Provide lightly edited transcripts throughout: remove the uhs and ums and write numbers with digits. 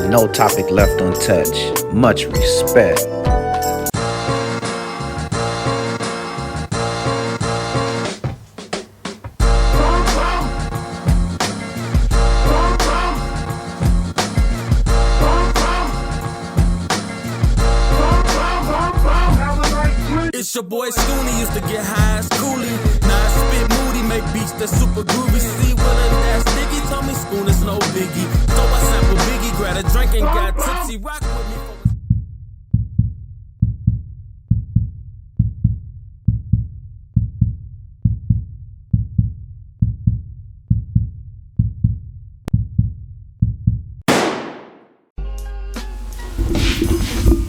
No topic left untouched. Much respect. It's your boy Scoonie, used to get high as coolie. Now I spit moody, make beats that super groovy. See, Willin, that sticky, told me Schooner's no biggie. So I sample Biggie, grab a drink and got tipsy. Rock with me.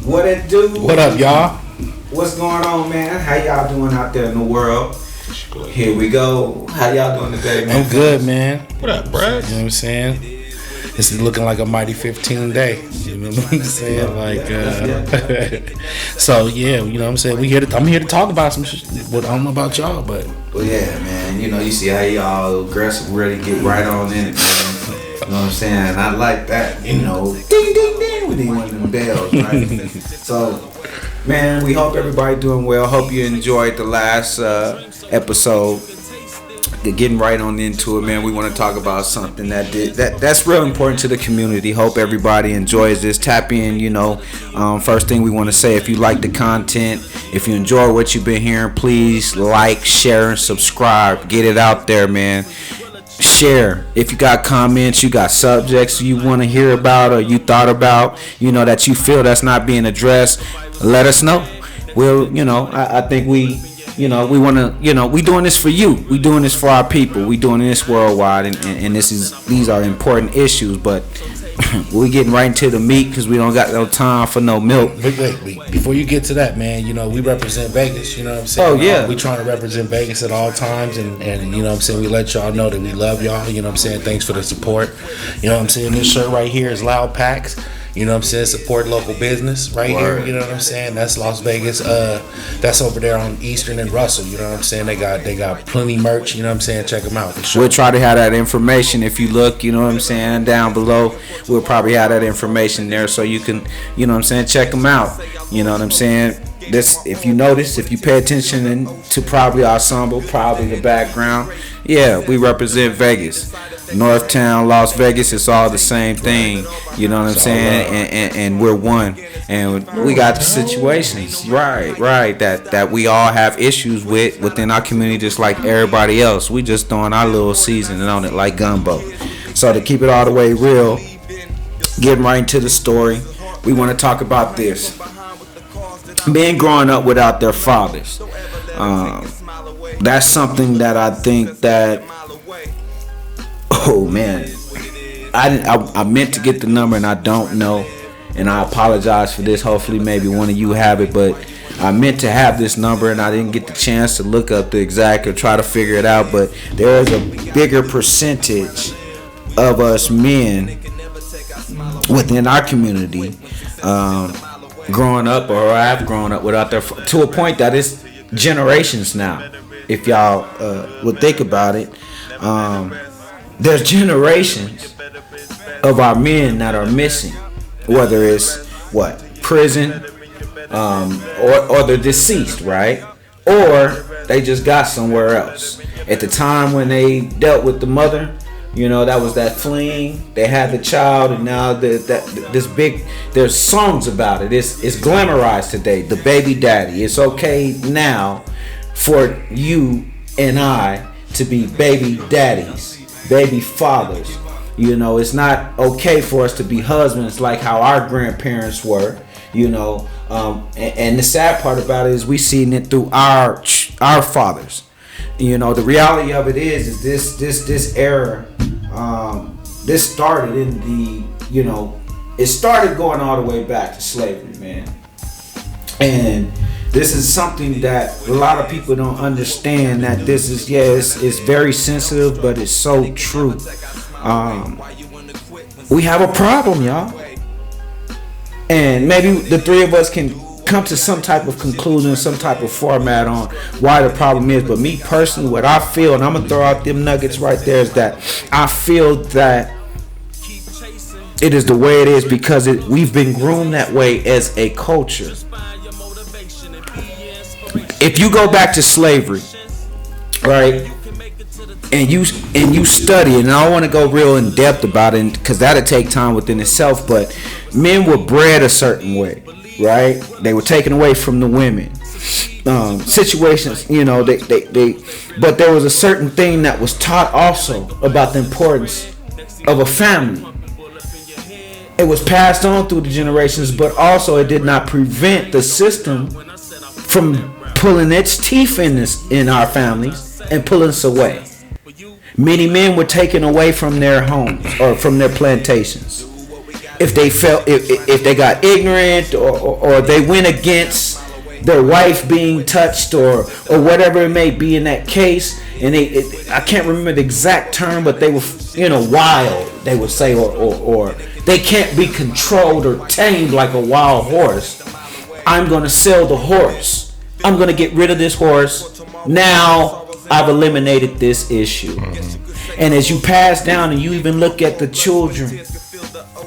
What it do? What up, y'all? What's going on, man? How y'all doing out there in the world? Here we go. How y'all doing today, man? I'm good, man. What up, bruh? You know what I'm saying? It's looking like a mighty 15 day. You know what I'm saying? So yeah, you know what I'm saying? I'm here to talk about some shit. What I don't know about y'all, but Well, yeah, man. You know, you see how y'all aggressive, ready to get right on in it, man. You know what I'm saying? I like that. You know, ding, ding, ding. We need one of them bells, right? So, man, we hope everybody doing well. Hope you enjoyed the last episode. Getting right on into it, man. We want to talk about something that's real important to the community. Hope everybody enjoys this. Tap in, you know. First thing we want to say, if you like the content, if you enjoy what you've been hearing, please like, share, and subscribe. Get it out there, man. Share. If you got comments, you got subjects you want to hear about or you thought about, you know, that you feel that's not being addressed, let us know. We'll, you know, I think we want to, you know, we doing this for you. We doing this for our people. We doing this worldwide, and these are important issues. But we getting right into the meat because we don't got no time for no milk. wait. Before you get to that, man, you know, we represent Vegas. You know what I'm saying? Oh, yeah. We trying to represent Vegas at all times, and you know what I'm saying? We let y'all know that we love y'all. You know what I'm saying? Thanks for the support. You know what I'm saying? This shirt right here is Loud Packs. You know what I'm saying? Support local business right here. You know what I'm saying? That's Las Vegas. That's over there on Eastern and Russell. You know what I'm saying? They got plenty merch. You know what I'm saying? Check them out. For sure. We'll try to have that information if you look. You know what I'm saying? Down below, we'll probably have that information there so you can, you know what I'm saying? Check them out. You know what I'm saying? This, if you notice, if you pay attention to probably our ensemble, probably the background, yeah, we represent Vegas. Northtown, Las Vegas, it's all the same thing. You know what I'm saying? And we're one. And we got the situations, right, that we all have issues within our community just like everybody else. We just throwing our little seasoning on it like gumbo. So to keep it all the way real, getting right into the story, we want to talk about this. Men growing up without their fathers. That's something that I think that, oh man, I meant to get the number and I don't know, and I apologize for this. Hopefully maybe one of you have it, but I meant to have this number and I didn't get the chance to look up the exact or try to figure it out. But there is a bigger percentage of us men within our community growing up or have grown up without their, to a point that it's generations now. If y'all would think about it, there's generations of our men that are missing, whether it's prison, or they're deceased, right? Or they just got somewhere else. At the time when they dealt with the mother, you know, that was that fling. They had the child, and now there's songs about it. It's glamorized today. The baby daddy. It's okay now for you and I to be baby daddies, baby fathers. You know, it's not okay for us to be husbands like how our grandparents were. You know, and the sad part about it is we seen it through our fathers. You know, the reality of it is this era. This started in the, you know, it started going all the way back to slavery, man. And this is something that a lot of people don't understand, that this is, it's very sensitive, but it's so true. We have a problem, y'all. And maybe the three of us can come to some type of conclusion, some type of format on why the problem is. But me personally, what I feel, and I'm gonna throw out them nuggets right there, is that I feel that It is the way it is because we've been groomed that way as a culture. If you go back to slavery, right, and you study, and I don't want to go real in depth about it because that'll take time within itself, but men were bred a certain way, right? They were taken away from the women. Situations, you know, but there was a certain thing that was taught also about the importance of a family. It was passed on through the generations, but also it did not prevent the system from pulling its teeth in our families and pulling us away. Many men were taken away from their homes or from their plantations if they felt if they got ignorant or they went against their wife being touched or whatever it may be in that case. And I can't remember the exact term, but they were, you know, wild, they would say, or they can't be controlled or tamed like a wild horse. I'm going to sell the horse. I'm going to get rid of this horse. Now I've eliminated this issue. And as you pass down and you even look at the children,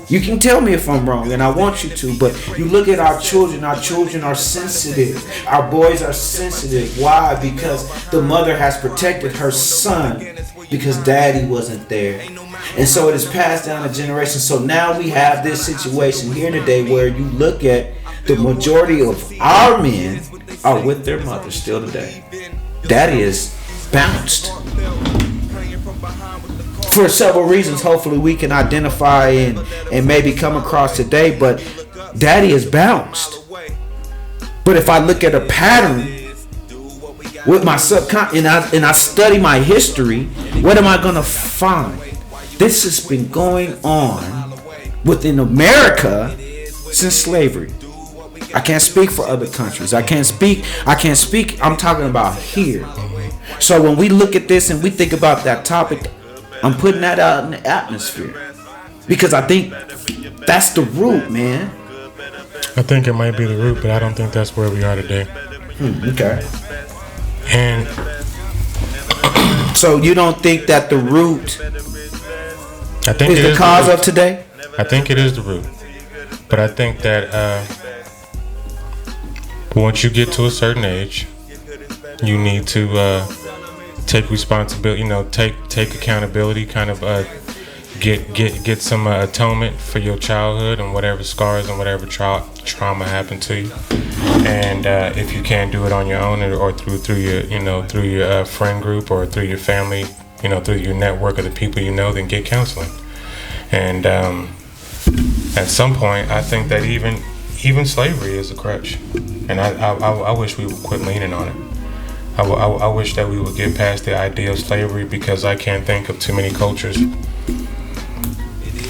you can tell me if I'm wrong, and I want you to, but you look at our children are sensitive. Our boys are sensitive. Why? Because the mother has protected her son because daddy wasn't there. And so it is passed down a generation. So now we have this situation here today where you look at the majority of our men are with their mothers still today. Daddy is bounced. For several reasons, hopefully we can identify and maybe come across today, but daddy is bounced. But if I look at a pattern with my subconscious and I study my history, what am I going to find? This has been going on within America since slavery. I can't speak for other countries. I can't speak. I'm talking about here. So when we look at this and we think about that topic, I'm putting that out in the atmosphere because I think that's the root, man. I think it might be the root, but I don't think that's where we are today. Okay. And so you don't think that the root I think is the cause of today? I think it is the root, but I think that once you get to a certain age, you need to take responsibility, you know, take accountability, kind of get some atonement for your childhood and whatever scars and whatever trauma happened to you. And if you can't do it on your own or through your friend group or through your family, you know, through your network of the people you know, then get counseling. And at some point, I think that even slavery is a crutch, and I wish we would quit leaning on it. I wish that we would get past the idea of slavery because I can't think of too many cultures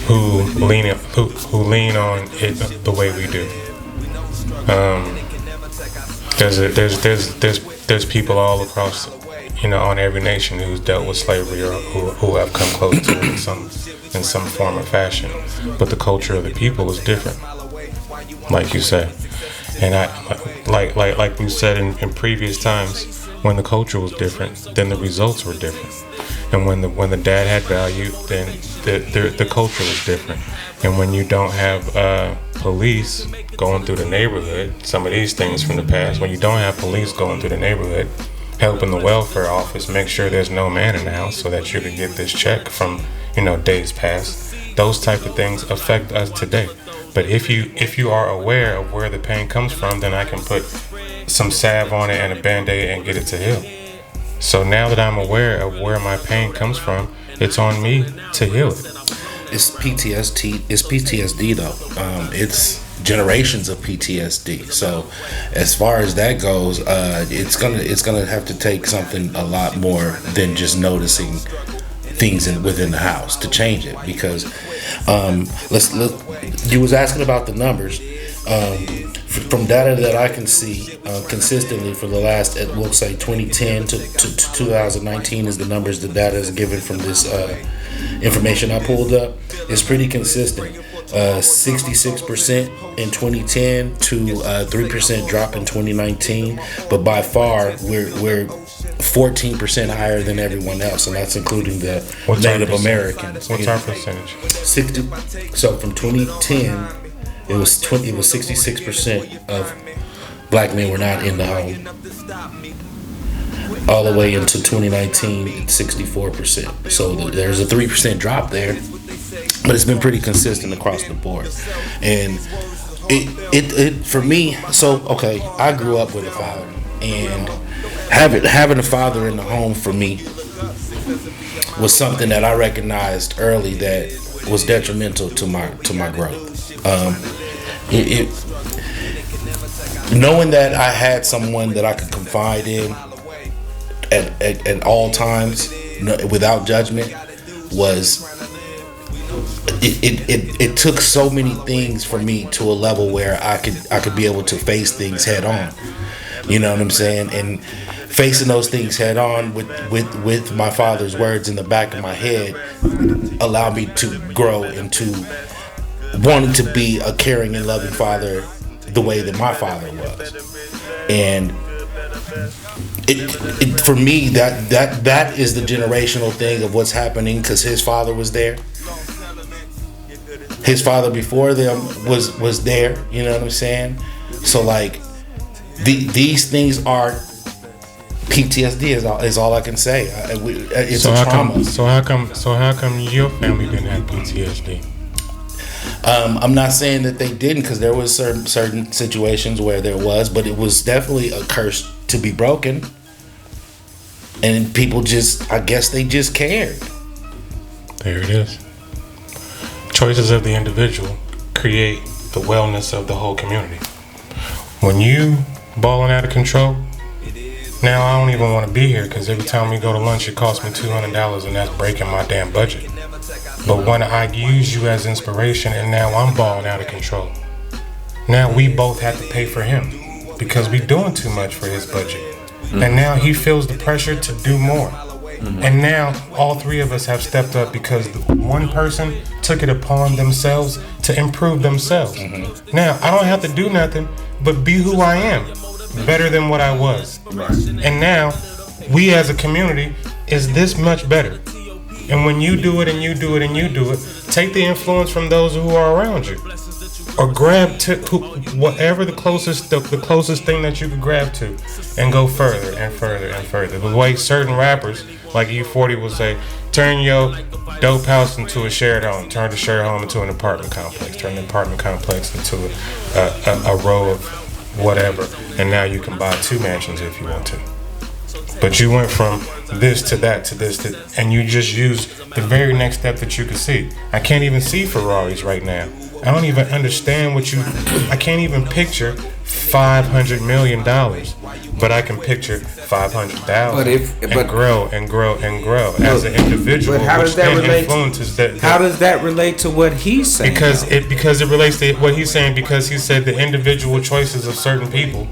who lean on it the way we do. There's people all across, you know, on every nation who's dealt with slavery or who have come close to it in some form or fashion. But the culture of the people is different, like you said. And like we said in previous times, when the culture was different, then the results were different. And when the dad had value, then the culture was different. And when you don't have police going through the neighborhood, some of these things from the past, when you don't have police going through the neighborhood, helping the welfare office make sure there's no man in the house so that you can get this check from, you know, days past, those type of things affect us today. But if you are aware of where the pain comes from, then I can put some salve on it and a Band-Aid and get it to heal. So now that I'm aware of where my pain comes from, it's on me to heal it. It's PTSD. It's PTSD though. It's generations of PTSD. So as far as that goes, it's gonna have to take something a lot more than just noticing things within the house to change it. Because let's look. You was asking about the numbers. From data that I can see consistently for the last, we'll say 2010 to 2019 is the numbers the data is given from this information I pulled up. It's pretty consistent. 66% in 2010 to 3% drop in 2019. But by far, we're 14% higher than everyone else, and that's including the What's our Native percentage? Americans. What's our percentage? 60. So from 2010, it was 66% of black men were not in the home. All the way into 2019, it's 64%. So there's a 3% drop there, but it's been pretty consistent across the board. And it for me. So okay, I grew up with a father, and having a father in the home for me was something that I recognized early that was detrimental to my growth. Knowing that I had someone that I could confide in at all times, without judgment, was it took so many things for me to a level where I could be able to face things head on. You know what I'm saying? And facing those things head on with my father's words in the back of my head allowed me to grow into wanting to be a caring and loving father the way that my father was. And it for me, that is the generational thing of what's happening, because his father was there. His father before them was there. You know what I'm saying? So like these things are PTSD is all I can say. It's a trauma. So how come your family didn't have PTSD? I'm not saying that they didn't, because there was certain situations where there was, but it was definitely a curse to be broken. And people I guess they just cared. There it is. Choices of the individual create the wellness of the whole community. When you balling out of control, now I don't even want to be here, because every time we go to lunch it costs me $200, and that's breaking my damn budget. But when I use you as inspiration and now I'm balling out of control, now we both have to pay for him because we doing too much for his budget. And now he feels the pressure to do more. And now all three of us have stepped up because the one person took it upon themselves to improve themselves. Now I don't have to do nothing but be who I am, better than what I was. And now we as a community is this much better. And when you do it and you do it and you do it, take the influence from those who are around you, or grab to whatever the closest thing that you could grab to, and go further and further and further. The way certain rappers like E40 will say, turn your dope house into a shared home, turn the shared home into an apartment complex, turn the apartment complex into a row of whatever, and now you can buy 2 mansions if you want to. But you went from this to that to this to, and you just used the very next step that you could see. I can't even see Ferraris right now. I don't even understand I can't even picture $500 million, but I can picture 500,000 and grow and grow and grow as an individual. But how does that relate? How does that relate to what he's saying? Because it relates to what he's saying, because he said the individual choices of certain people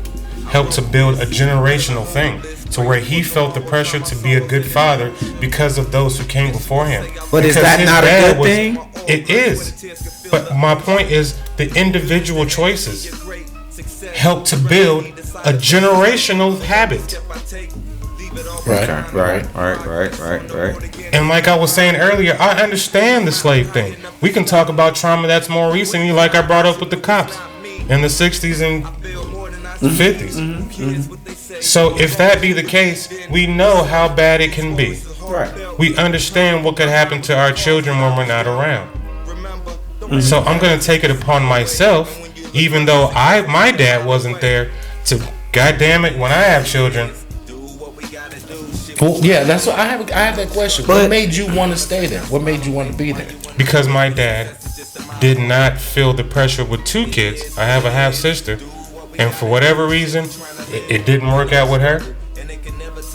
help to build a generational thing, to where he felt the pressure to be a good father because of those who came before him. But because is that not a good thing? It is. But my point is, the individual choices help to build a generational habit. Right. And like I was saying earlier, I understand the slave thing. We can talk about trauma that's more recently, like I brought up with the cops in the 60s and 50s. So if that be the case, we know how bad it can be. Right. We understand what could happen to our children when we're not around. So I'm going to take it upon myself, even though my dad wasn't there, to, goddamn it, when I have children. Well, yeah, that's what I have that question. What made you want to stay there? What made you want to be there? Because my dad did not feel the pressure with 2 kids. I have a half sister, and for whatever reason, it didn't work out with her,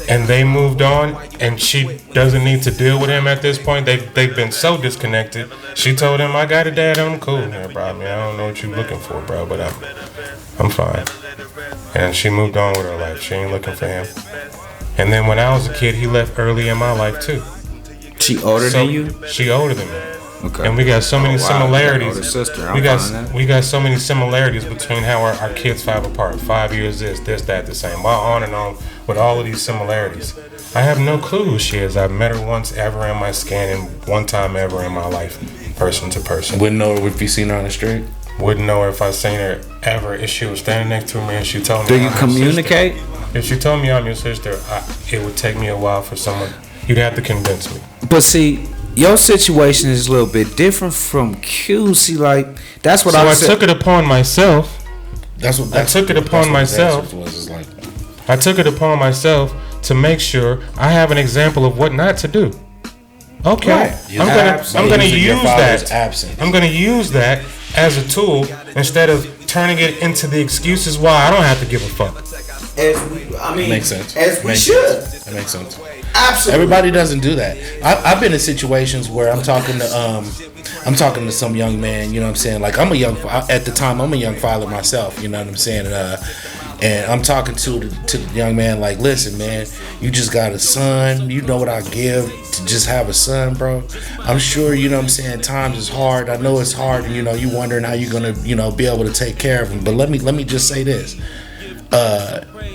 and they moved on, and she doesn't need to deal with him at this point. They've been so disconnected. She told him, I got a dad, I'm cool here, bro. I mean, I don't know what you're looking for, bro, but I'm fine. And she moved on with her life. She ain't looking for him. And then when I was a kid, he left early in my life too. She older than you? She older than me. Okay. And we got so many similarities. Older sister. We got so many similarities between how our kids 5 apart. 5 years this, that, the same. On and on with all of these similarities. I have no clue who she is. I've met her once ever in my scan and one time ever in my life, person to person. Wouldn't know her if you seen her on the street? Wouldn't know her if I seen her ever. If she was standing next to me and she told me. Do you I'm your communicate? sister. If she told me I'm your sister, it would take me a while for someone. You'd have to convince me. But see, your situation is a little bit different from Q. See, like that's what So I said. took it upon myself. I took it upon myself. I took it upon myself to make sure I have an example of what not to do. Okay, Right. I'm gonna use Your father's that. absent. I'm gonna use that as a tool instead of turning it into the excuses why I don't have to give a fuck. Makes sense. As we Makes should. sense. That makes sense. Absolutely. Everybody doesn't do that. I've been in situations where I'm talking to some young man. You know what I'm saying? Like at the time I'm a young father myself. You know what I'm saying? And I'm talking to the young man like, listen, man, you just got a son. You know what I give to just have a son, bro. I'm sure, you know what I'm saying, times is hard. I know it's hard, and you wondering how you're gonna, be able to take care of him. But let me just say this.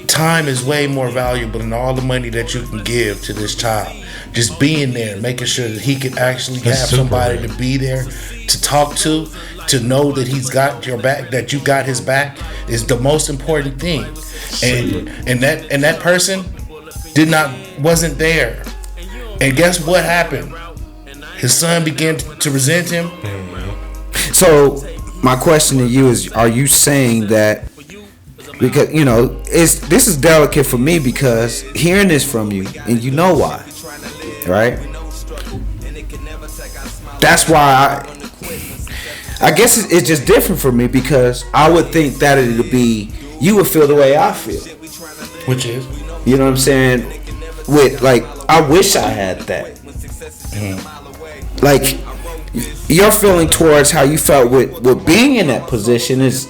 Time is way more valuable than all the money that you can give to this child. Just being there, making sure that he can actually have somebody to be there, to talk to know that he's got your back, that you got his back, is the most important thing. And that person wasn't there. And guess what happened? His son began to resent him. So my question to you is: are you saying that? Because this is delicate for me because hearing this from you, and you know why, right? That's why I guess it's just different for me because I would think that you would feel the way I feel. Which is? You know what I'm saying? With like, I wish I had that. Like, your feeling towards how you felt with being in that position is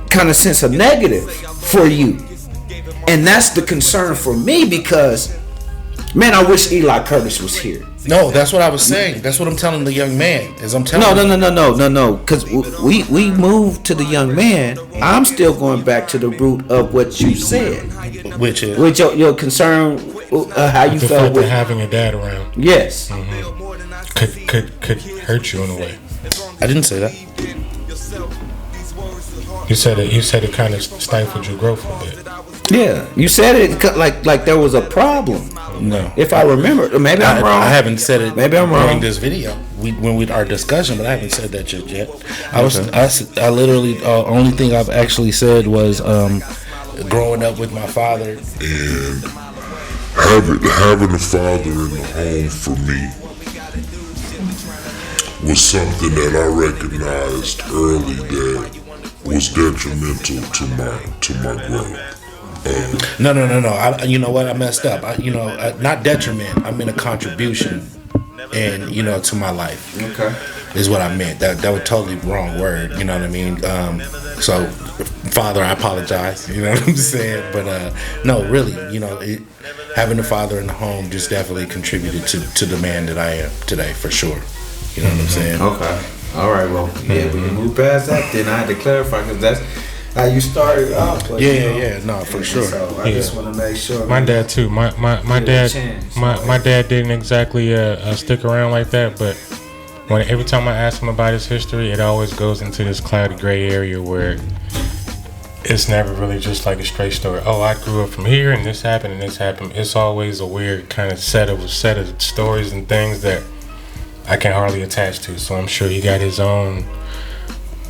kind of sense a negative for you, and that's the concern for me because, man, I wish Eli Curtis was here. No, that's what I was saying. That's what I'm telling the young man. No. Because we moved to the young man. I'm still going back to the root of what you said, which is with your concern, how you The felt fact with that having a dad around yes. could hurt you in a way. I didn't say that. You said it kind of stifled your growth a bit. Yeah, you said it like there was a problem. No, if I remember, maybe I'm wrong. I haven't said it. Maybe I'm wrong. During this video, our discussion, but I haven't said that yet. I literally only thing I've actually said was growing up with my father and having a father in the home for me was something that I recognized early that was detrimental to my growth. No. You know what? I messed up. Not detriment. I meant a contribution, and to my life. Okay, is what I meant. That was totally wrong word. You know what I mean? So, Father, I apologize. You know what I'm saying? But no, really, having a father in the home just definitely contributed to the man that I am today, for sure. You know what I'm saying? Okay. All right. Well, yeah. When you move past that, then I had to clarify because that's how you started off. Like, yeah. No, for sure. So I just want to make sure. My dad too. My dad didn't exactly stick around like that, but every time I ask him about his history, it always goes into this cloudy gray area where it's never really just like a straight story. Oh, I grew up from here and this happened and this happened. It's always a weird kind of set of stories and things that I can hardly attach to. So I'm sure he got his own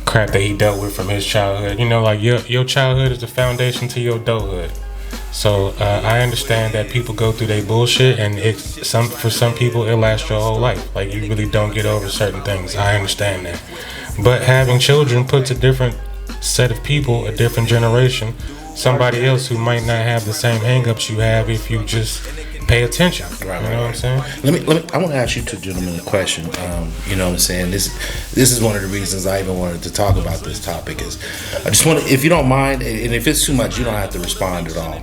crap that he dealt with from his childhood. Like your childhood is the foundation to your adulthood. So I understand that people go through their bullshit, and for some people it lasts your whole life. Like, you really don't get over certain things. I understand that. But having children puts a different set of people, a different generation, somebody else who might not have the same hangups you have if you just pay attention. Right, you know what I'm saying? Let me. I want to ask you two gentlemen a question. You know what I'm saying? This is one of the reasons I even wanted to talk about this topic. Is I just want to, if you don't mind, and if it's too much, you don't have to respond at all.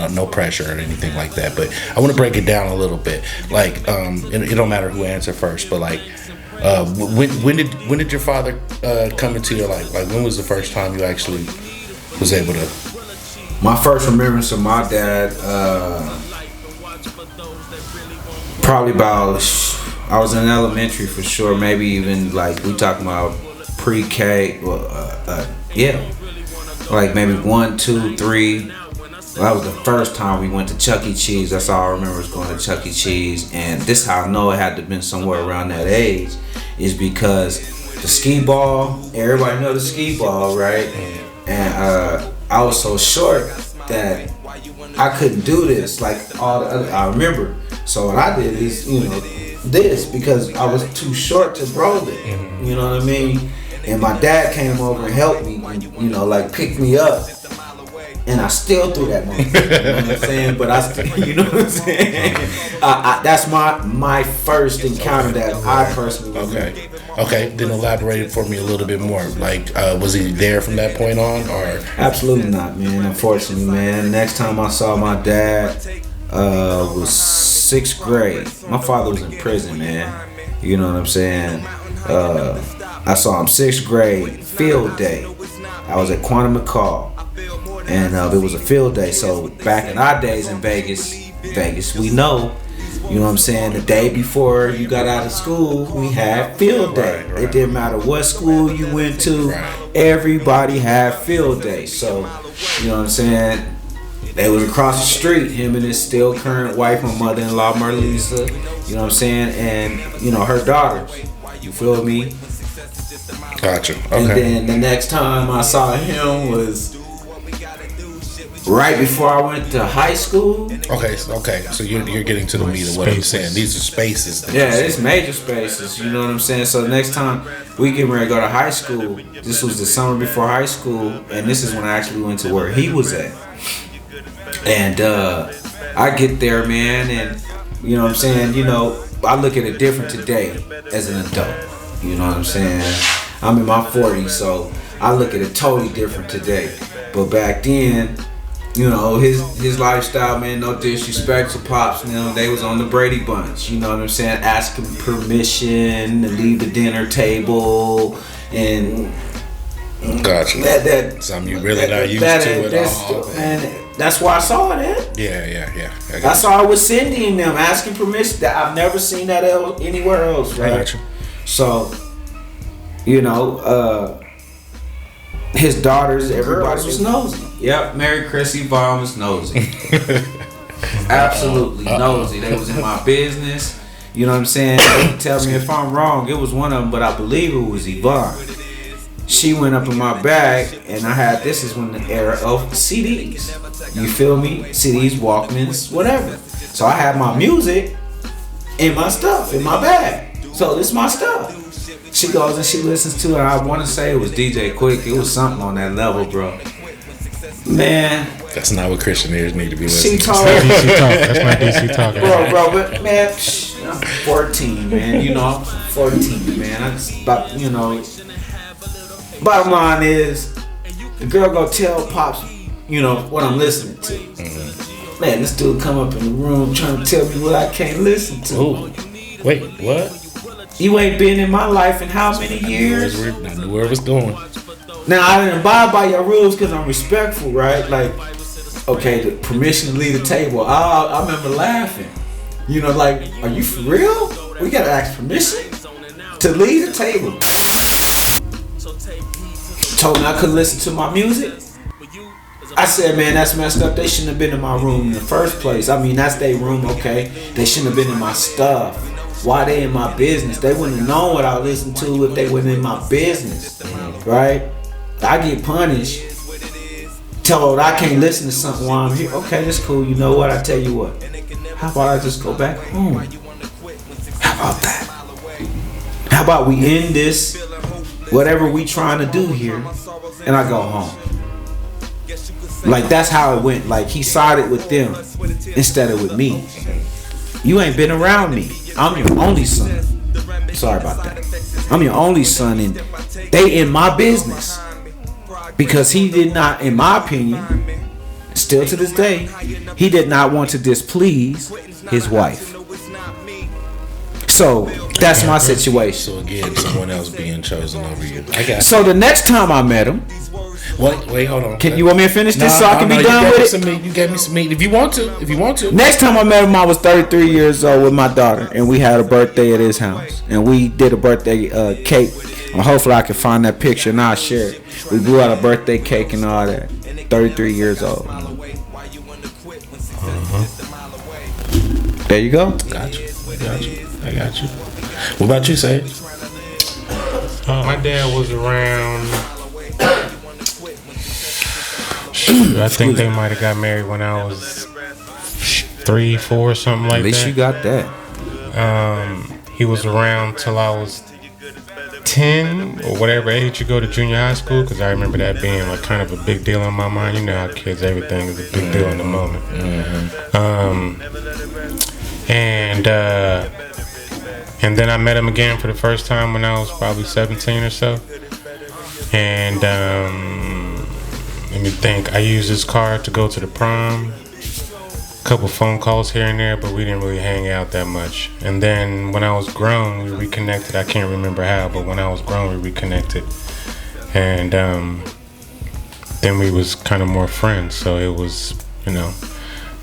No pressure or anything like that. But I want to break it down a little bit. Like, it don't matter who answer first, but like, when did your father come into your life? Like, when was the first time you actually was able to My first remembrance of my dad, probably about, I was in elementary for sure, maybe even like we talking about pre-K, yeah, like maybe 1, 2, 3. Well, that was the first time we went to Chuck E. Cheese. That's all I remember was going to Chuck E. Cheese. And this how I know it had to have been somewhere around that age, is because the skee ball, everybody know the skee ball, right? And I was so short that I couldn't do this like all the other, I remember. So what I did is, this, because I was too short to roll it. You know what I mean? And my dad came over and helped me, and, like picked me up. And I still threw that motherfucker, you know what I'm saying? But I still, you know what I'm saying? That's my first encounter that I personally remember. Okay, then elaborate for me a little bit more. Like, was he there from that point on, or? Absolutely not, man. Unfortunately, man. Next time I saw my dad was 6th grade. My father was in prison, man. You know what I'm saying? I saw him 6th grade, field day. I was at Quantum McCall. And it was a field day. So back in our days in Vegas, we know, you know what I'm saying, the day before you got out of school, we had field day. It didn't matter what school you went to, everybody had field day. So, you know what I'm saying, they was across the street, him and his still current wife, my mother-in-law, Marlisa, you know what I'm saying, and, her daughters. You feel me? Gotcha. Okay. And then the next time I saw him was right before I went to high school. Okay. So you're getting to the meat of what I'm saying. These are spaces. Yeah, it's major spaces. You know what I'm saying? So the next time we get ready to go to high school, this was the summer before high school, and this is when I actually went to where he was at. And I get there, man, and you know what I'm saying? I look at it different today as an adult. You know what I'm saying? I'm in my 40s, so I look at it totally different today. But back then, his lifestyle, man, no disrespect to Pops, they was on the Brady Bunch, you know what I'm saying, asking permission to leave the dinner table, and gotcha. That something you really not used to at all. And that's why I saw it. Yeah. I saw it with Cindy and them asking permission. That I've never seen that anywhere else, right? Gotcha. So, his daughters, everybody was nosy. Yep, Mary Chrissy Vaughn was nosy. Absolutely nosy. They was in my business. You know what I'm saying? They can tell me if I'm wrong. It was one of them, but I believe it was Yvonne. She went up in my bag, and this is when the era of CDs. You feel me? CDs, Walkmans, whatever. So I had my music in my stuff, in my bag. So this is my stuff. She goes and she listens to it. I want to say it was DJ Quick. It was something on that level, bro. Man. That's not what Christian ears need to be listening to. DC talk. That's my DC talk. Bro, but man, I'm 14, man. I'm 14, man. I just about, bottom line is, the girl go tell Pops, what I'm listening to. Mm-hmm. Man, this dude come up in the room trying to tell me what I can't listen to. Ooh. Wait, what? You ain't been in my life in how many years? I knew where it was going. Now, I didn't abide by your rules because I'm respectful, right? Like, okay, the permission to leave the table. I remember laughing. Are you for real? We gotta ask permission to leave the table. Told me I couldn't listen to my music. I said, man, that's messed up. They shouldn't have been in my room in the first place. I mean, that's their room, okay? They shouldn't have been in my stuff. Why they in my business? They wouldn't have known what I listened to if they weren't in my business, right? I get punished, told I can't listen to something while I'm here. Okay, that's cool. You know what? I tell you what. How about I just go back home? How about that? How about we end this, whatever we trying to do here, and I go home? Like, that's how it went. Like, he sided with them instead of with me. You ain't been around me. I'm your only son. Sorry about that. I'm your only son, and they in my business. Because he did not, in my opinion, still to this day, he did not want to displease his wife. So that's my situation. So again, someone else being chosen over you. I got so the next time I met him, Wait, hold on. You want me to finish this so I can be done with it? You gave me some meat. If you want to. Next time I met him, I was 33 years old with my daughter, and we had a birthday at his house, and we did a birthday cake. And hopefully, I can find that picture and I'll share it. We blew out a birthday cake and all that. 33 years old. There you go. Got you. I got you. What about you, Sage? My dad was around. I think they might have got married when I was 3, 4, something like that. At least you got that. He was around till I was 10 or whatever age you go to junior high school, because I remember that being like kind of a big deal in my mind. You know how kids, everything is a big deal in the moment. And then I met him again for the first time when I was probably 17 or so. And let me think. I used his car to go to the prom. A couple phone calls here and there, but we didn't really hang out that much. And then when I was grown, we reconnected. I can't remember how, but when I was grown, we reconnected. And then we was kind of more friends. So it was,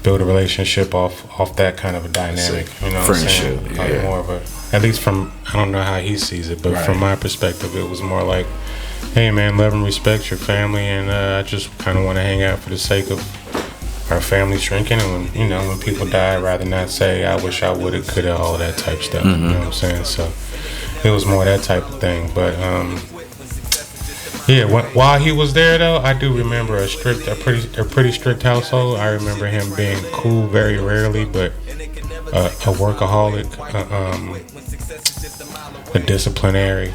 build a relationship off that kind of a dynamic. You know, friendship. What I'm saying? Like more of a, at least from, I don't know how he sees it, but from my perspective, it was more like, hey man, love and respect your family, and I just kind of want to hang out for the sake of our family shrinking, and when people die, I'd rather not say I wish I woulda, coulda, all that type stuff. You know what I'm saying? So it was more that type of thing. But while he was there though, I do remember a pretty strict household. I remember him being cool very rarely, but a workaholic, a disciplinary.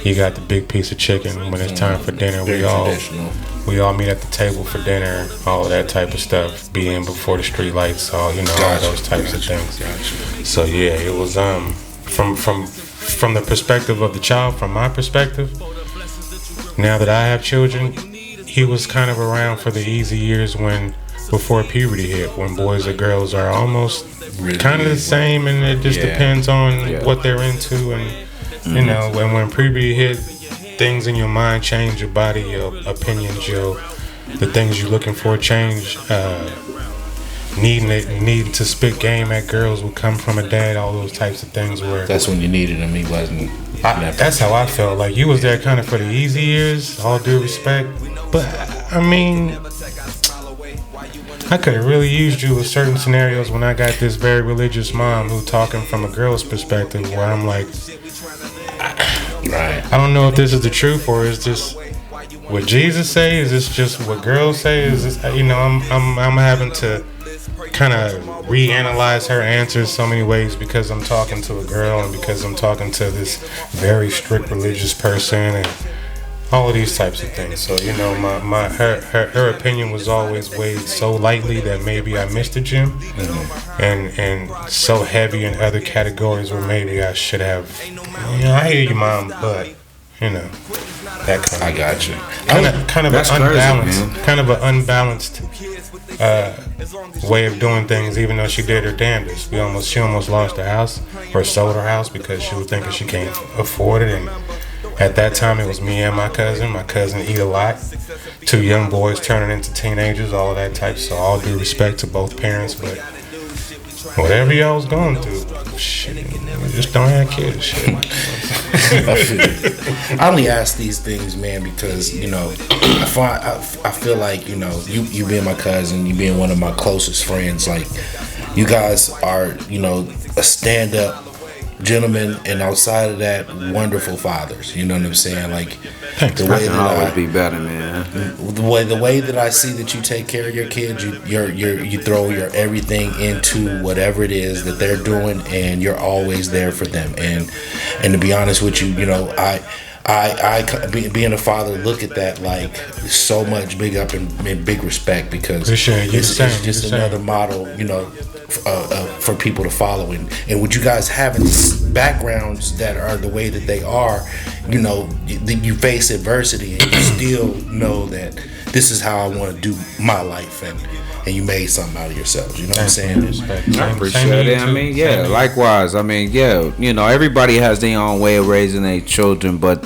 He got the big piece of chicken when it's time for dinner. We all meet at the table for dinner, all of that type of stuff. Be in before the street lights, all those types of things. So yeah, it was from the perspective of the child, from my perspective. Now that I have children, he was kind of around for the easy years before puberty hit, when boys or girls are almost kind of the same, and it just depends on what they're into, and and when puberty hit, things in your mind change, your body, your opinions, the things you're looking for change. Needing to spit game at girls would come from a dad, all those types of things. Where that's when you needed him. He wasn't. That's how I felt. Like you was there kind of for the easy years, all due respect. But I mean, I could have really used you with certain scenarios when I got this very religious mom who talking from a girl's perspective, where I'm like, I don't know if this is the truth, or is this what Jesus say? Is this just what girls say? Is this, I'm having to kind of reanalyze her answers so many ways, because I'm talking to a girl and because I'm talking to this very strict religious person and all of these types of things. So her opinion was always weighed so lightly that maybe I missed the gym, and so heavy in other categories where maybe I should have. I hear you, Mom, but that kind of. I got you. Kind of an unbalanced way of doing things. Even though she did her damnedest, she almost lost her house or sold her house because she was thinking she can't afford it. And at that time, it was me and my cousin. My cousin eat a lot. 2 young boys turning into teenagers, all of that type. So all due respect to both parents, but whatever y'all was going through, shit, just don't have kids. Shit. I only ask these things, man, because I feel like you being my cousin, you being one of my closest friends, like you guys are a stand-up gentlemen, and outside of that, wonderful fathers. You know what I'm saying? Like the way that always be better, man. The way that I see that you take care of your kids, you throw your everything into whatever it is that they're doing, and you're always there for them. And to be honest with you, being a father, look at that like so much big up and big respect, because it's just another model, for people to follow. And with you guys having backgrounds that are the way that they are, you face adversity and you still know that this is how I want to do my life, and you made something out of yourselves. You know what I'm saying? I appreciate it. I mean, likewise. I mean, everybody has their own way of raising their children, but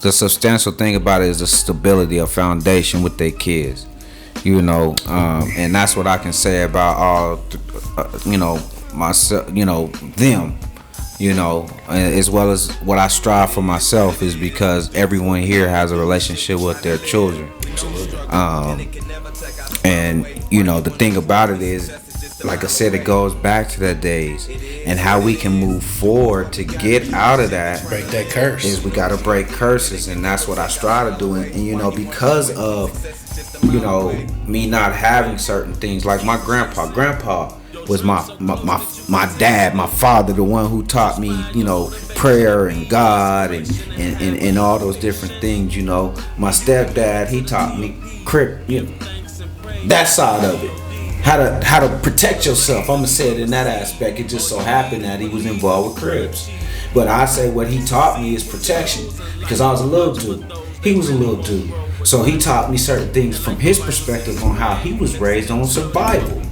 the substantial thing about it is the stability of foundation with their kids. You know, and that's what I can say about all, you know, myself, you know, them, you know, as well as what I strive for myself is because everyone here has a relationship with their children. And, you know, the thing about it is, like I said, it goes back to that days and how we can move forward to get out of that. Break that curse. Is we got to break curses, and that's what I strive to do. And you know, because of, you know, me not having certain things, like my grandpa was my dad, my father, the one who taught me, you know, prayer and God and all those different things. You know, my stepdad, he taught me you know, that side of it. How to protect yourself. I'm gonna say it in that aspect. It just so happened that he was involved with Crips. But I say what he taught me is protection, because I was a little dude. He was a little dude. So he taught me certain things from his perspective on how he was raised on survival.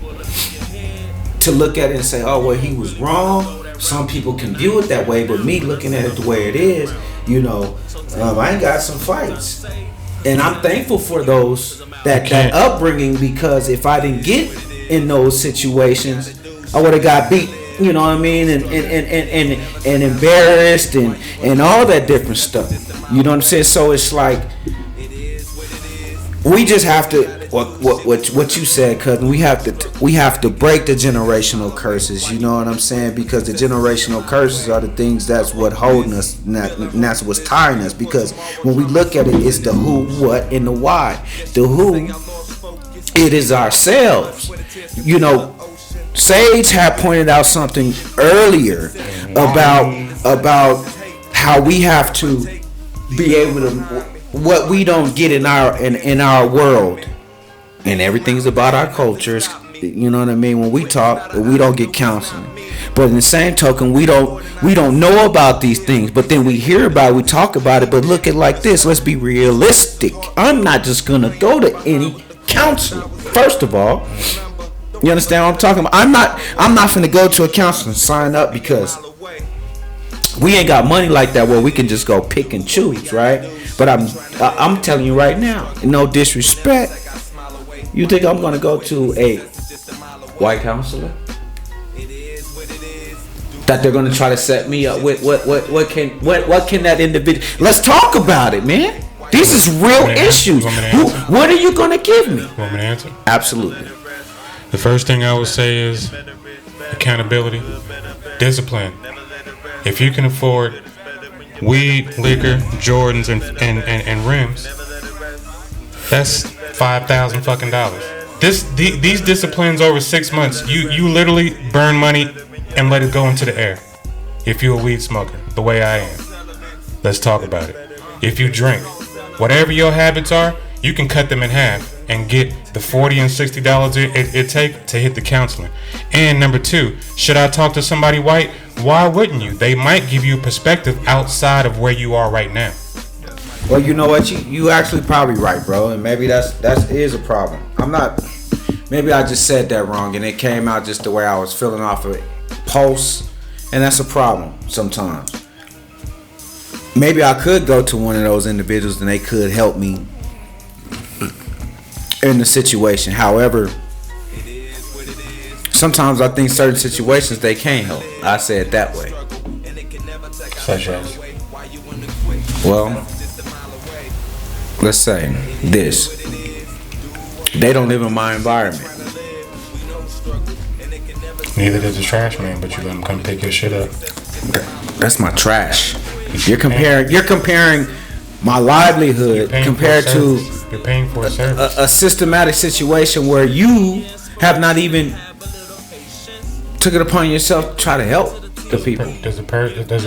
To look at it and say, oh, well, he was wrong. Some people can view it that way, but me looking at it the way it is, you know, I ain't got some fights. And I'm thankful for those that upbringing, because if I didn't get in those situations, I would have got beat. You know what I mean? And embarrassed and all that different stuff. You know what I'm saying? So it's like we just have to what you said, cousin. We have to break the generational curses. You know what I'm saying? Because the generational curses are the things that's what holding us, and that's what's tying us. Because when we look at it, it's the who, what, and the why. The who, it is ourselves. You know, Sage had pointed out something earlier about how we have to be able to, what we don't get in our world, and everything's about our cultures. You know what I mean? When we talk, we don't get counseling, but in the same token, we don't know about these things. But then we hear about it, we talk about it. But look at it like this. Let's be realistic. I'm not just gonna go to any counselor. First of all, you understand what I'm talking about? I'm not finna go to a counselor and sign up, because we ain't got money like that where we can just go pick and choose, right? But I'm telling you right now, no disrespect, you think I'm gonna go to a white counselor that they're gonna try to set me up with? What can that individual? Let's talk about it, man. These is real issues. What are you gonna give me? Want me to answer? Absolutely. The first thing I would say is accountability, discipline. If you can afford weed, liquor, Jordans, and rims, that's $5,000 fucking dollars. These disciplines over 6 months, you literally burn money and let it go into the air. If you're a weed smoker, the way I am, let's talk about it. If you drink, whatever your habits are, you can cut them in half and get the $40 and $60 it take to hit the counseling. And number two, should I talk to somebody white? Why wouldn't you? They might give you a perspective outside of where you are right now. Well, you know what? You actually probably right, bro. And maybe that is a problem. Maybe I just said that wrong and it came out just the way I was feeling off of pulse. And that's a problem sometimes. Maybe I could go to one of those individuals and they could help me in the situation. However, sometimes I think certain situations they can't help. I say it that way. Such as? Well, let's say this. They don't live in my environment. Neither does the trash man, but you let him come pick your shit up. That's my trash. You're comparing my livelihood compared to you're paying for a service. A systematic situation where you have not even took it upon yourself to try to help the people. Does the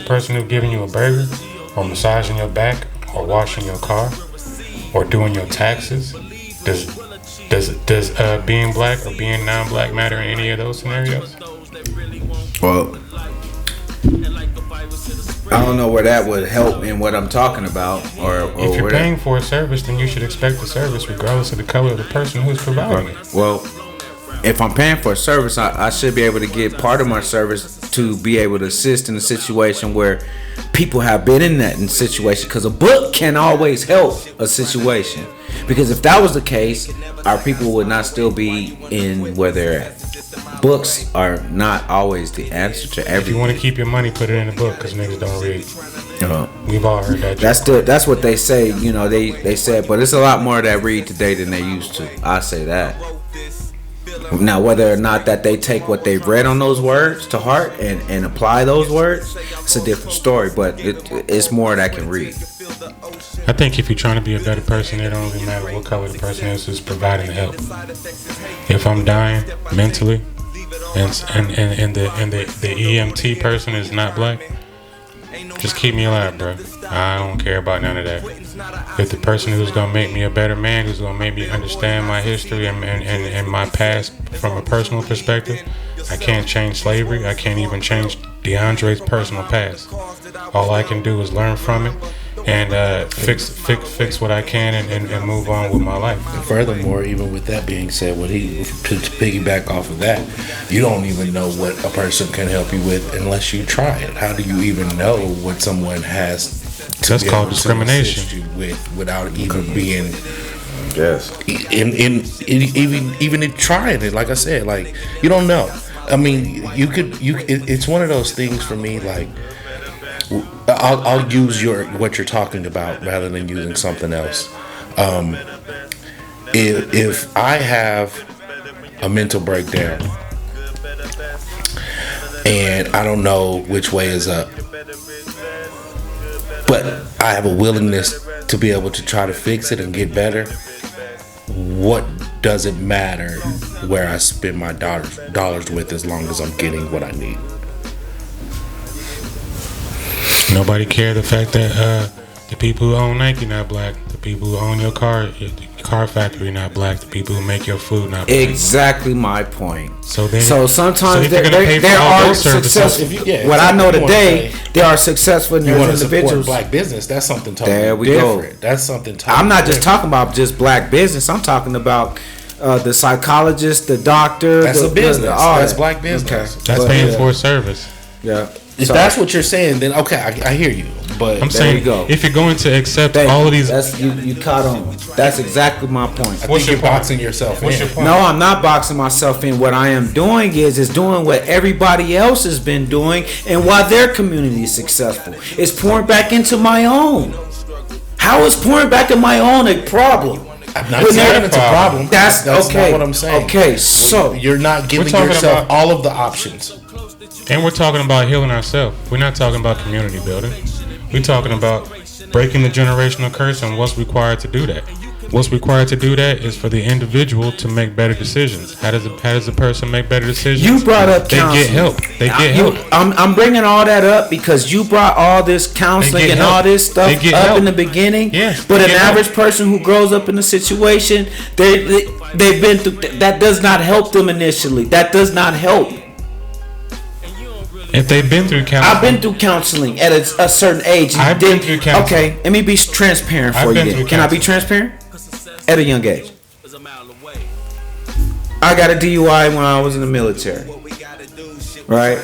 person who's giving you a burger, or massaging your back, or washing your car, or doing your taxes, does being black or being non-black matter in any of those scenarios? Well, I don't know where that would help in what I'm talking about. Or if you're paying for a service, then you should expect the service regardless of the color of the person who's providing it. Well, if I'm paying for a service, I should be able to get part of my service to be able to assist in a situation where people have been in that situation. Because a book can always help a situation. Because if that was the case, our people would not still be in where they're at. Books are not always the answer to If everything. you want to keep your money, put it in a book, because niggas don't read. We've all heard that. That's what they say. They said, but it's a lot more that read today than they used to. I say that. Now, whether or not that they take what they've read on those words to heart and apply those words, it's a different story. But it's more that can read. I think if you're trying to be a better person, it don't really matter what color the person is, who's providing the help. If I'm dying mentally, and the EMT person is not black, just keep me alive, bro. I don't care about none of that. If the person who's gonna make me a better man, who's gonna make me understand my history and my past from a personal perspective, I can't change slavery. I can't even change DeAndre's personal past. All I can do is learn from it and fix what I can and move on with my life. And furthermore, even with that being said, to piggyback off of that, you don't even know what a person can help you with unless you try it. How do you even know what someone has to That's be called able to discrimination. assist you with without even being Yes. even in trying it? Like I said, like, you don't know. I mean, it's one of those things for me, like, I'll use what you're talking about rather than using something else. If I have a mental breakdown and I don't know which way is up, but I have a willingness to be able to try to fix it and get better, what does it matter where I spend my dollars with, as long as I'm getting what I need? Nobody care the fact that the people who own Nike not black, the people who own your car factory not black, the people who make your food not black. Exactly my point. So sometimes if you're gonna pay for there all are those services, successful. What I know today, there are successful You want to support individuals. black business? That's something totally There we go. different. That's something totally I'm not just different. talking about just black business. I'm talking about the psychologist, the doctor. That's the, a business. all That's that. black business. Okay. that's But, paying yeah. for a service. Yeah. If So, that's what you're saying, then okay, I hear you. But I'm There saying you go. if you're going to accept thank all you. of these, That's you caught on. That's exactly my point. I What's think your you're point? boxing yourself What's in. your point? No, I'm not boxing myself in. What I am doing is doing what everybody else has been doing, and why their community is successful. It's pouring back into my own. How is pouring back in my own a problem? I'm not When saying they're- it's a problem. That's okay. not what I'm saying. Okay, so You're not giving talking yourself about- all of the options. and we're talking about healing ourselves. We're not talking about community building. We're talking about breaking the generational curse and what's required to do that. What's required to do that is for the individual to make better decisions. How does the person make better decisions? you brought up They counseling. get help. They get help. I'm bringing all that up because you brought all this counseling They get and help. all this stuff They get up help. in the beginning. Yes, but they an get help. average person who grows up in a situation, they've been through that does not help them initially. That does not help. If they've been through counseling, I've been through counseling at a certain age. I've been through counseling. Okay, let me be transparent I've for you. been Then. through Can I be counseling. transparent? At a young age, I got a DUI when I was in the military. Right.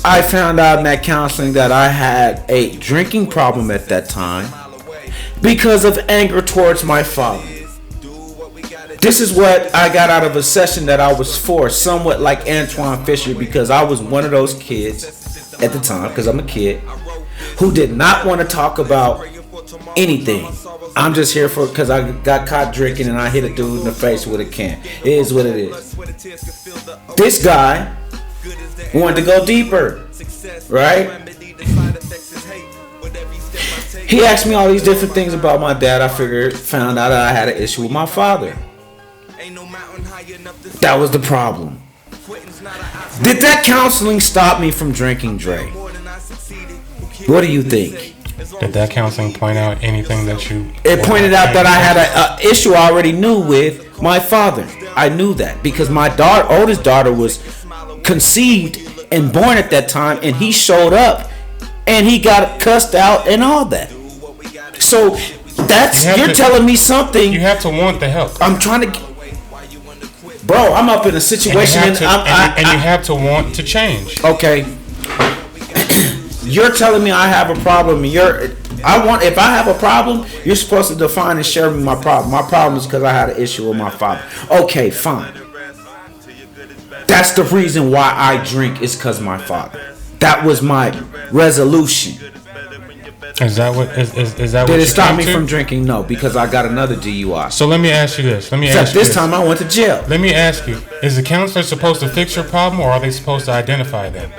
I found out in that counseling that I had a drinking problem at that time because of anger towards my father. This is what I got out of a session that I was forced, somewhat like Antoine Fisher, because I was one of those kids at the time, because I'm a kid, who did not want to talk about anything. I'm just here for because I got caught drinking and I hit a dude in the face with a can. It is what it is. This guy wanted to go deeper, right? He asked me all these different things about my dad. I found out that I had an issue with my father. That was the problem. Did that counseling stop me from drinking, Dre? What do you think? did that counseling point out anything that you? It pointed out that I had a issue I already knew with my father. I knew that because my oldest daughter was conceived and born at that time, and he showed up and he got cussed out and all that. So you're telling me something. You have to want the help. I'm trying to. bro, I'm up in a And situation, you have to want to change. okay. You're telling me I have a problem. If I have a problem, you're supposed to define and share me my problem. My problem is because I had an issue with my father. Okay, fine. That's the reason why I drink is because my father. That was my resolution. Is that what Did it stop me from drinking? No, because I got another DUI. So let me ask you this. Except this time I went to jail. Let me ask you: is the counselor supposed to fix your problem, or are they supposed to identify them?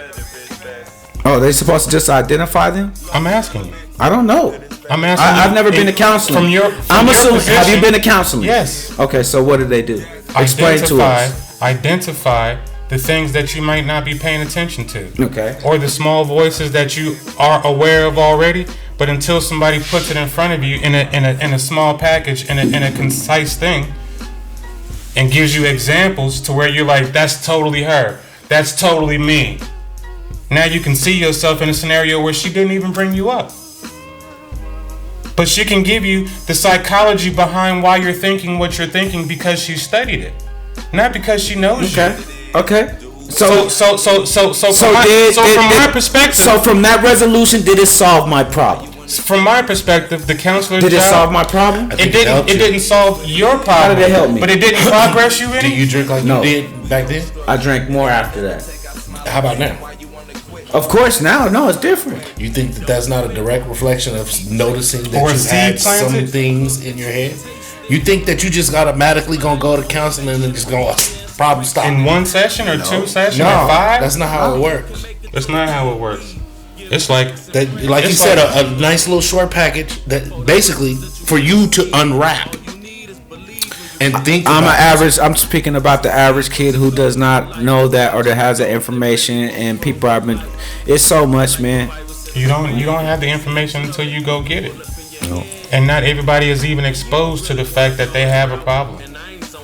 Oh, they supposed to just identify them? I'm asking you. I don't know. I'm asking you. I've never been to counseling. I'm assuming. Have you been to counseling? Yes. Okay, so what did they do? Explain to us. Identify the things that you might not be paying attention to. Okay. Or the small voices that you are aware of already, but until somebody puts it in front of you in a small package, in a concise thing, and gives you examples to where you're like, that's totally her. That's totally me. Now you can see yourself in a scenario where she didn't even bring you up. But she can give you the psychology behind why you're thinking what you're thinking because she studied it. Not because she knows you. Okay. So from my perspective. So from that resolution, did it solve my problem? From my perspective, the counselor's Did it job, solve my problem? It didn't solve your problem. How did it help me? But it didn't progress you any? Do you drink like you did back then? I drank more after that. How about now? Of course, now, no, it's different. You think that that's not a direct reflection of noticing that Or a you seed had some planted? things in your head? You think that you just automatically gonna go to counseling and just gonna problem stop? In one session or two sessions No, or five? that's not how it works. That's not how it works. It's like That, like you said, a nice little short package that basically for you to unwrap and think. I'm speaking about the average kid who does not know that or that has that information, and people have been. It's so much, man. you don't have the information until you go get it. No. And not everybody is even exposed to the fact that they have a problem.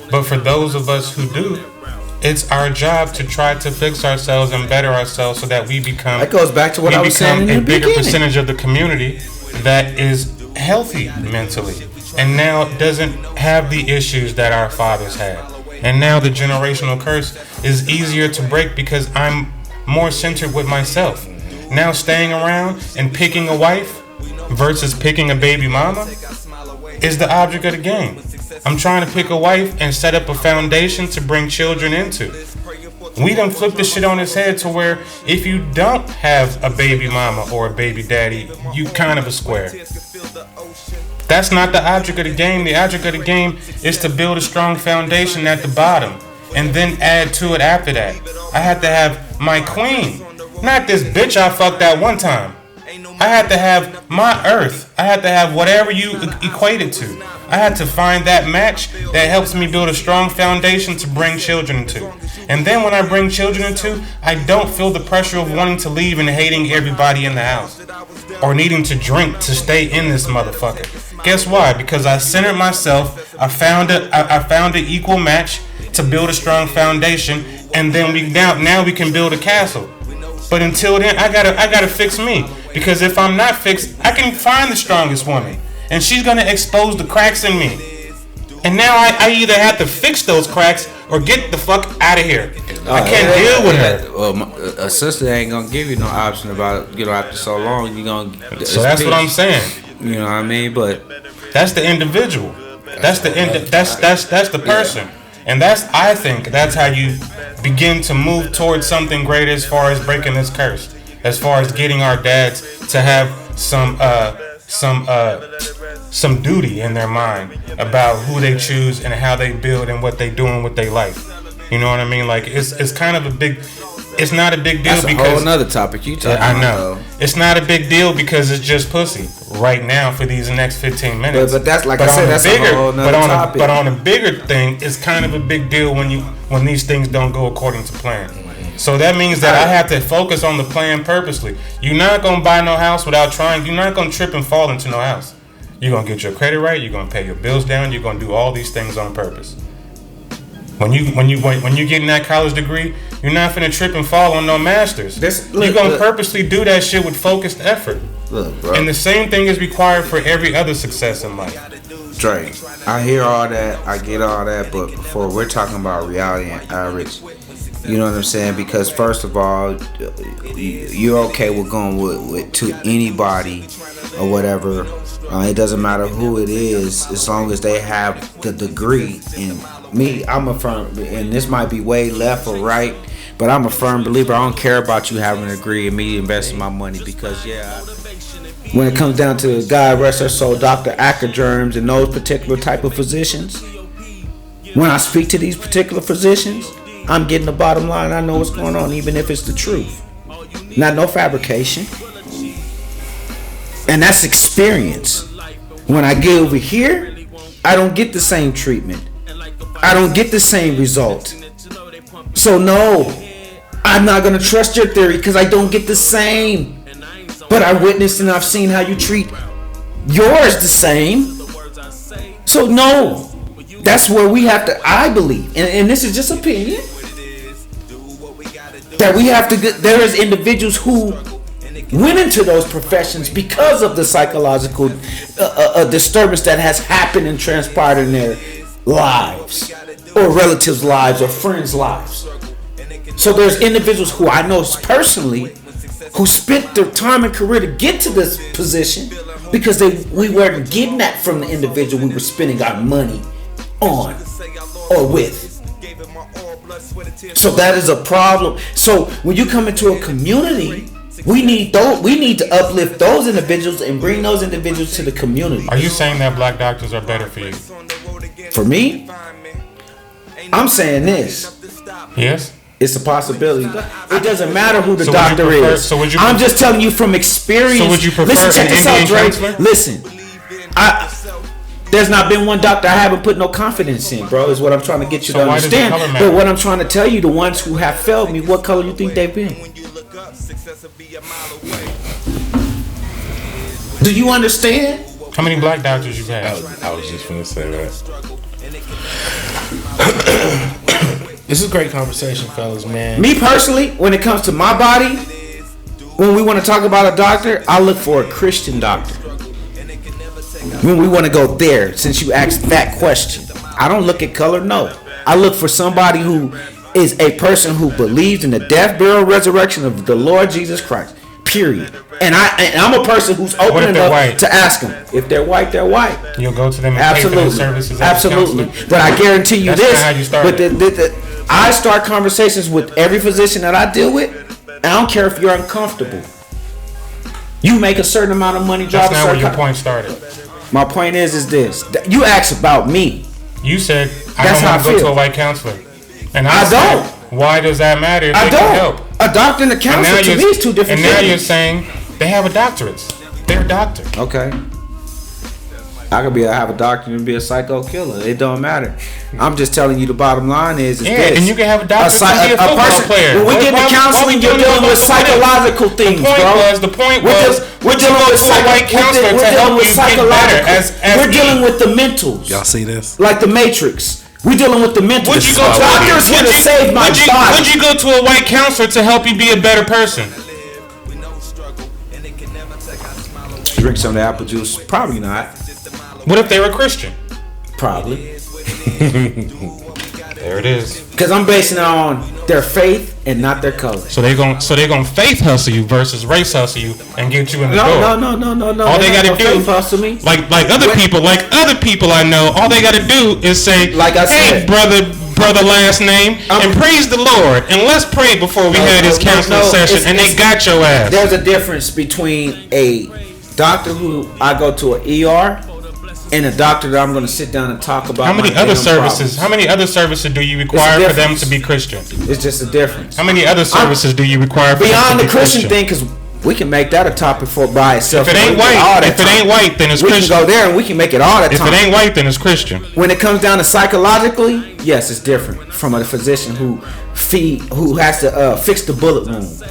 But for those of us who do, it's our job to try to fix ourselves and better ourselves so that we become. That goes back to what I was saying in a the bigger beginning. percentage of the community that is healthy mentally, and now doesn't have the issues that our fathers had. And now the generational curse is easier to break because I'm more centered with myself. Now staying around and picking a wife versus picking a baby mama is the object of the game. I'm trying to pick a wife and set up a foundation to bring children into. We done flipped this shit on its head to where if you don't have a baby mama or a baby daddy, you kind of a square. That's not the object of the game. The object of the game is to build a strong foundation at the bottom and then add to it after that. I had to have my queen, not this bitch I fucked that one time. I had to have my earth. I had to have whatever you equate it to. I had to find that match that helps me build a strong foundation to bring children into. And then when I bring children into, I don't feel the pressure of wanting to leave and hating everybody in the house. Or needing to drink to stay in this motherfucker. Guess why? Because I centered myself. I found an equal match to build a strong foundation, and then now we can build a castle. But until then, I gotta fix me, because if I'm not fixed, I can find the strongest woman, and she's gonna expose the cracks in me. And now I either have to fix those cracks or get the fuck out of here. I can't deal with her. Well, a sister ain't gonna give you no option about after so long. You gonna. So that's what I'm saying. You know what I mean? But that's the individual. That's the person. And I think that's how you begin to move towards something great as far as breaking this curse. As far as getting our dads to have some duty in their mind about who they choose and how they build and what they doing with their life. You know what I mean? Like it's kind of a big. It's not a big deal that's because a whole another topic you talking about. I know. It's not a big deal because it's just pussy right now for these next 15 minutes. But that's like I said, that's a whole another topic. But on a bigger thing, it's kind of a big deal when these things don't go according to plan. So that means that I have to focus on the plan purposely. You're not gonna buy no house without trying. You're not gonna trip and fall into no house. You're gonna get your credit right. You're gonna pay your bills down. You're gonna do all these things on purpose. When you getting that college degree, you're not finna trip and fall on no masters. You're gonna purposely do that shit with focused effort. Look, bro. And the same thing is required for every other success in life. Drake, I hear all that, I get all that, but before we're talking about reality and average, you know what I'm saying? Because first of all, you're okay with going with to anybody or whatever. It doesn't matter who it is, as long as they have the degree. And me, I'm a firm, and this might be way left or right, but I'm a firm believer. I don't care about you having a degree and me investing my money, because when it comes down to God rest our soul, Dr. Ackergerms and those particular type of physicians, when I speak to these particular physicians, I'm getting the bottom line. I know what's going on, even if it's the truth. Not no fabrication. And that's experience. When I get over here, I don't get the same treatment. I don't get the same result. So no, I'm not going to trust your theory because I don't get the same. But I witnessed and I've seen how you treat yours the same. So no, that's where we have to, I believe, and this is just opinion, that we have to get, there is individuals who went into those professions because of the psychological disturbance that has happened and transpired in their lives, or relatives' lives, or friends' lives. So there's individuals who I know personally who spent their time and career to get to this position because we weren't getting that from the individual we were spending our money on or with. So that is a problem. So when you come into a community, we need to uplift those individuals and bring those individuals to the community. Are you saying that black doctors are better for you? For me, I'm saying this. Yes. It's a possibility. It doesn't matter who the So doctor would you prefer- is. so would you I'm prefer- just telling you from experience. So would you prefer Listen, check an this out, Indian Drake. counselor? Listen, there's not been one doctor I haven't put no confidence in, bro. Is what I'm trying to get you So to why does the understand. color matter? But what I'm trying to tell you, the ones who have failed me, what color you think they've been? Do you understand? How many black doctors you've had? I was just gonna say that. This is a great conversation, fellas, man. Me personally, when it comes to my body, when we want to talk about a doctor, I look for a Christian doctor. When we want to go there, since you asked that question, I don't look at color, no. I look for somebody who is a person who believes in the death, burial, resurrection of the Lord Jesus Christ. Period. And I'm a person who's open if they're enough white? to ask them. If they're white, they're white. You'll go to them and pay for Absolutely, their services as a absolutely. counselor? But I guarantee you That's this. not how you started. But I start conversations with every physician that I deal with. And I don't care if you're uncomfortable. You make a certain amount of money, drive That's a not where certain your point started. My point is this. You asked about me. You said I That's don't how want to I go to feel. a white counselor, and I said, don't. Why does that matter if I they can help? don't. A doctor and a And counselor to me is two different and now things. you're saying they have a doctorate. They're a doctor. Okay. I could have a doctor and be a psycho killer. It don't matter. I'm just telling you the bottom line is Yeah, this. and you can have a doctor and be a football person, player. When we get into counseling, you're dealing with psychological things, bro. The point We're was, we're dealing with a white counselor to help you get better. We're dealing with the mentals. Y'all see this? Like the Matrix. We're dealing with the mentals. Would you go to Doctors here to save my body. Would you go to a white counselor to help you be a better person? Drink some of the apple juice? Probably not. What if they were Christian? Probably. There it is. Because I'm basing it on their faith and not their color. So they gon' faith hustle you versus race hustle you and get you in the door. No. All they gotta do, faith hustle me. like other people I know, all they gotta do is say, Like I "Hey, said. brother, last name, and praise the Lord, and let's pray before we had this counseling session." And they got your ass. There's a difference between a doctor who I go to an ER and a doctor that I'm going to sit down and talk about. How many my other damn services? problems. How many other services do you require for them difference. to be Christian? It's just a difference. How many other services do you require for them Beyond to the be Christian thing, because we can make that a topic for by itself. If it ain't white, then it's we Christian. can go there and we can make it all the If time. it ain't white, then it's Christian. When it comes down to psychologically, yes, it's different from a physician who has to fix the bullet wound,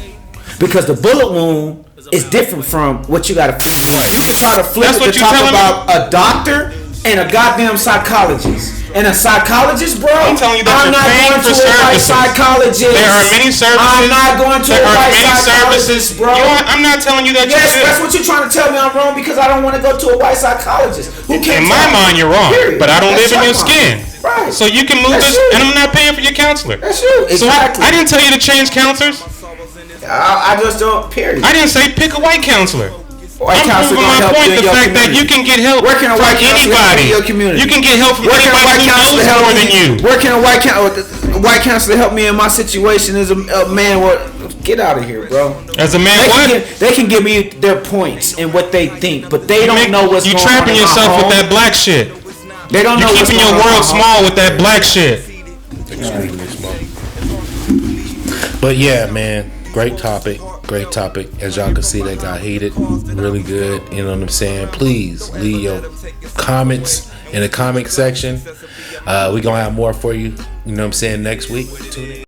because the bullet wound is different from what you got to feed. You can try to flip That's it what to you talk telling me? about a doctor and a goddamn psychologist, And a psychologist, bro? I'm telling you that I'm you're not paying going for to a white services. psychologist. There are many services. I'm not going to a white psychologist, bro. I'm not telling you that Yes, you that's what you're trying to tell me I'm wrong because I don't want to go to a white psychologist. Who can't In my tell me? mind, you're wrong, Period. but I don't That's live in your mind. skin. Right. So you can move That's this, you. and I'm not paying for your counselor. That's you. Exactly. So I didn't tell you to change counselors. I just don't. Period. I didn't say pick a white counselor. White I'm counselor proving gonna my help point. you in The your fact that community. you can get help Working a from white counselor help anybody. in your community. You can get help from Working a anybody white who counselor knows help more me. than you. Working a white counselor help me in my situation as a man. What? Get out of here, bro. As a man, They can give me their points and what they think, but they don't know what's you going on. trapping in my yourself with home. that black shit. They don't know You're what's keeping your going on in world my home. small with that black shit. Extremely small. But yeah, man, great topic. Great topic. As y'all can see, they got heated really good. You know what I'm saying? Please leave your comments in the comment section. We're gonna have more for you. You know what I'm saying? Next week. Tune in.